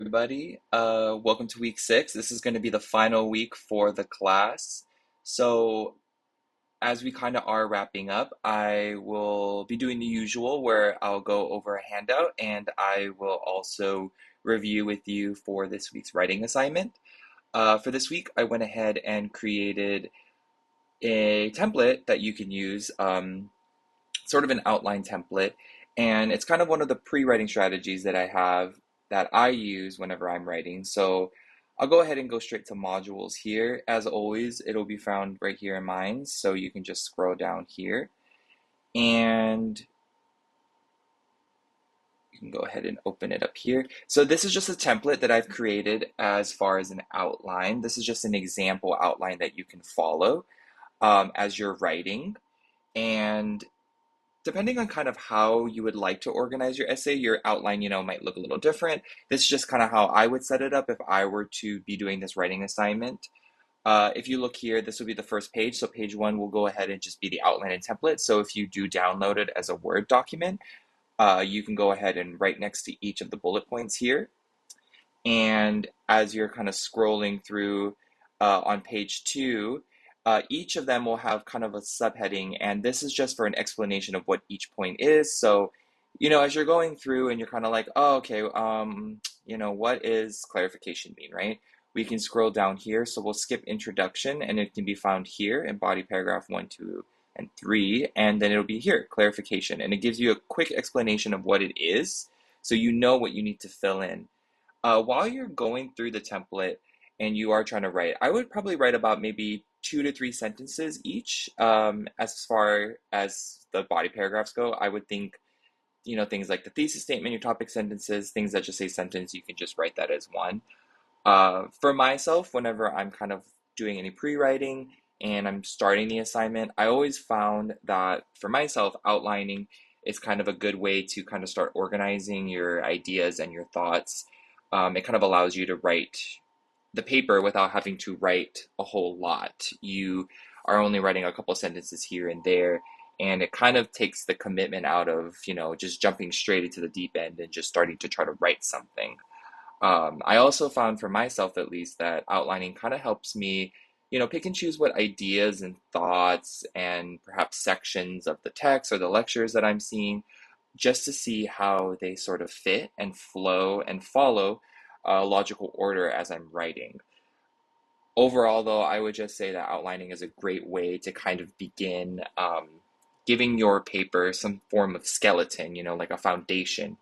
Everybody. Welcome to week 6. This is going to be the final week for the class. So, as we kind of are wrapping up, I will be doing the usual where I'll go over a handout and I will also review with you for this week's writing assignment. For this week, I went ahead and created a template that you can use, sort of an outline template. And it's kind of one of the pre-writing strategies that I have that I use whenever I'm writing. So I'll go ahead and go straight to modules here. As always, it'll be found right here in mine. So you can just scroll down here and you can go ahead and open it up here. So this is just a template that I've created as far as an outline. This is just an example outline that you can follow as you're writing. And depending on kind of how you would like to organize your essay, your outline, might look a little different. This is just kind of how I would set it up if I were to be doing this writing assignment. If you look here, this will be the first page. So page 1 will go ahead and just be the outline and template. So if you do download it as a Word document, you can go ahead and write next to each of the bullet points here. And as you're kind of scrolling through on page 2, each of them will have kind of a subheading, and this is just for an explanation of what each point is. So, as you're going through and you're kind of like, oh, okay, what is clarification mean, right? We can scroll down here. So we'll skip introduction, and it can be found here in body paragraph 1, 2, and 3, and then it'll be here, clarification, and it gives you a quick explanation of what it is, so you know what you need to fill in. While you're going through the template and you are trying to write, I would probably write about maybe 2 to 3 sentences each. As far as the body paragraphs go, I would think, things like the thesis statement, your topic sentences, things that just say sentence, you can just write that as one. For myself, whenever I'm kind of doing any pre-writing and I'm starting the assignment, I always found that for myself, outlining is kind of a good way to kind of start organizing your ideas and your thoughts. It kind of allows you to write the paper without having to write a whole lot. You are only writing a couple sentences here and there, and it kind of takes the commitment out of, just jumping straight into the deep end and just starting to try to write something. I also found for myself, at least, that outlining kind of helps me, pick and choose what ideas and thoughts and perhaps sections of the text or the lectures that I'm seeing, just to see how they sort of fit and flow and follow a logical order as I'm writing. Overall, though, I would just say that outlining is a great way to kind of begin giving your paper some form of skeleton, like a foundation,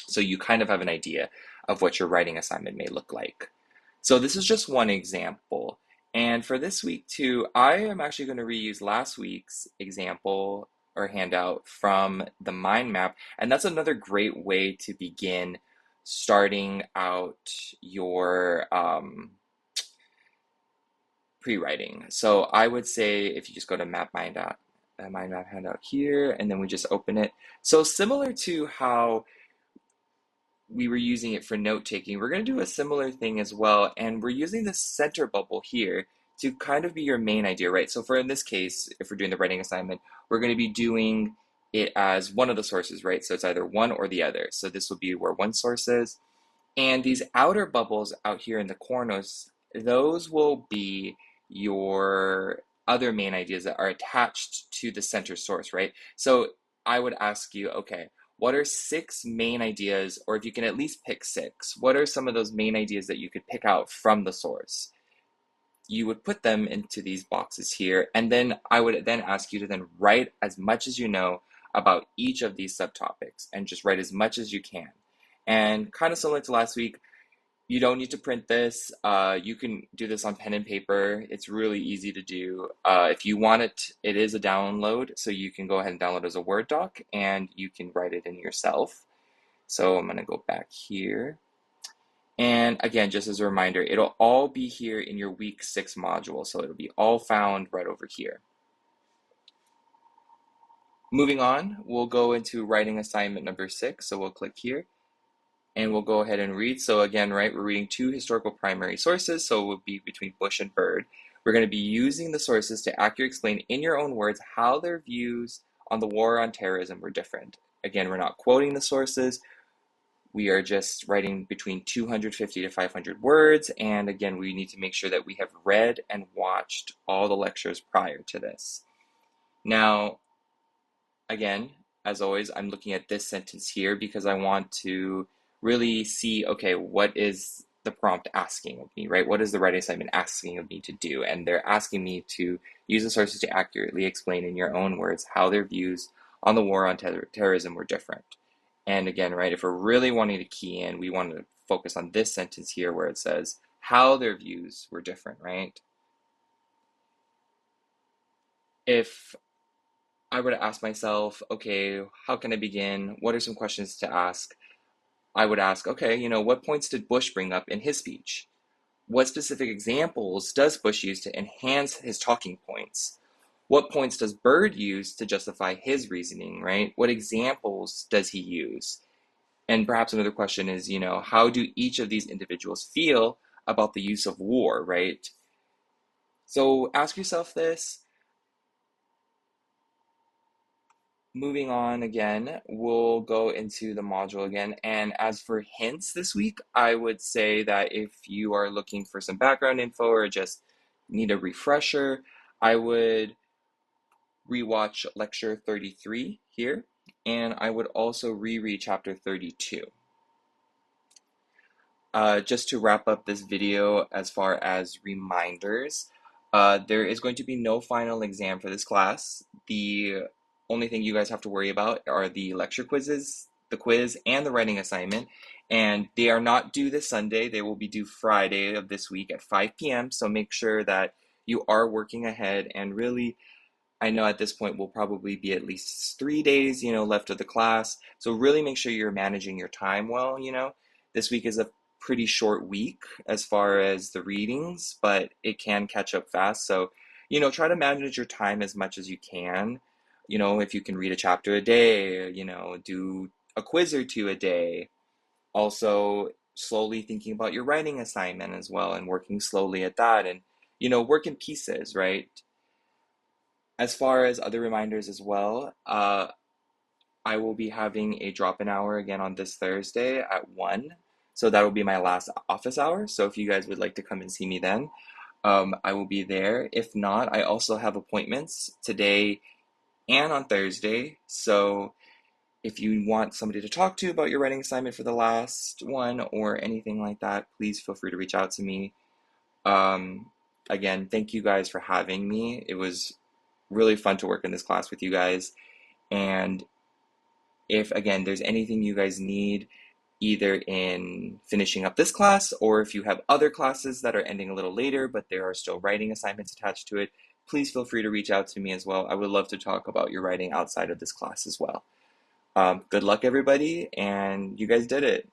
so you kind of have an idea of what your writing assignment may look like. So this is just one example. And for this week too, I am actually going to reuse last week's example or handout from the mind map. And that's another great way to begin starting out your pre-writing. So I would say if you just go to mind map handout here, and then we just open it. So similar to how we were using it for note taking, we're going to do a similar thing as well. And we're using the center bubble here to kind of be your main idea, right? So for in this case, if we're doing the writing assignment, we're going to be doing it as one of the sources, right? So it's either one or the other. So this will be where one source is. And these outer bubbles out here in the corners, those will be your other main ideas that are attached to the center source, right? So I would ask you, okay, what are 6 main ideas, or if you can at least pick 6, what are some of those main ideas that you could pick out from the source? You would put them into these boxes here, and then I would then ask you to then write as much as you know about each of these subtopics, and just write as much as you can. And kind of similar to last week, you don't need to print this. You can do this on pen and paper. It's really easy to do. If you want it, it is a download, so you can go ahead and download it as a Word doc, and you can write it in yourself. So I'm going to go back here. And again, just as a reminder, it'll all be here in your week 6 module. So it'll be all found right over here. Moving on, we'll go into writing assignment number 6. So we'll click here. And we'll go ahead and read. So again, right, we're reading 2 historical primary sources, so it will be between Bush and Byrd. We're going to be using the sources to accurately explain in your own words how their views on the war on terrorism were different. Again, we're not quoting the sources. We are just writing between 250 to 500 words. And again, we need to make sure that we have read and watched all the lectures prior to this. Now, again, as always, I'm looking at this sentence here because I want to really see, okay, what is the prompt asking of me, right? What is the writing assignment asking of me to do? And they're asking me to use the sources to accurately explain in your own words how their views on the war on terrorism were different. And again, right, if we're really wanting to key in, we want to focus on this sentence here where it says how their views were different, right? If I were to ask myself, okay, how can I begin? What are some questions to ask? I would ask, okay, what points did Bush bring up in his speech? What specific examples does Bush use to enhance his talking points? What points does Byrd use to justify his reasoning, right? What examples does he use? And perhaps another question is, how do each of these individuals feel about the use of war, right? So ask yourself this. Moving on again, we'll go into the module again. And as for hints this week, I would say that if you are looking for some background info or just need a refresher, I would rewatch lecture 33 here, and I would also reread chapter 32. Just to wrap up this video as far as reminders, there is going to be no final exam for this class. The only thing you guys have to worry about are the lecture quizzes, the quiz, and the writing assignment. And they are not due this Sunday. They will be due Friday of this week at 5 p.m. So make sure that you are working ahead and really I know at this point we'll probably be at least 3 days, left of the class. So really make sure you're managing your time well. This week is a pretty short week as far as the readings, but it can catch up fast. So, try to manage your time as much as you can. If you can read a chapter a day, do a quiz or two a day. Also, slowly thinking about your writing assignment as well and working slowly at that and, work in pieces, right? As far as other reminders as well, I will be having a drop-in hour again on this Thursday at 1. So that will be my last office hour. So if you guys would like to come and see me then, I will be there. If not, I also have appointments today and on Thursday. So if you want somebody to talk to about your writing assignment for the last one or anything like that, please feel free to reach out to me. Um, Again, thank you guys for having me. It was really fun to work in this class with you guys. And if, again, there's anything you guys need, either in finishing up this class or if you have other classes that are ending a little later, but there are still writing assignments attached to it, please feel free to reach out to me as well. I would love to talk about your writing outside of this class as well. Good luck, everybody, and you guys did it.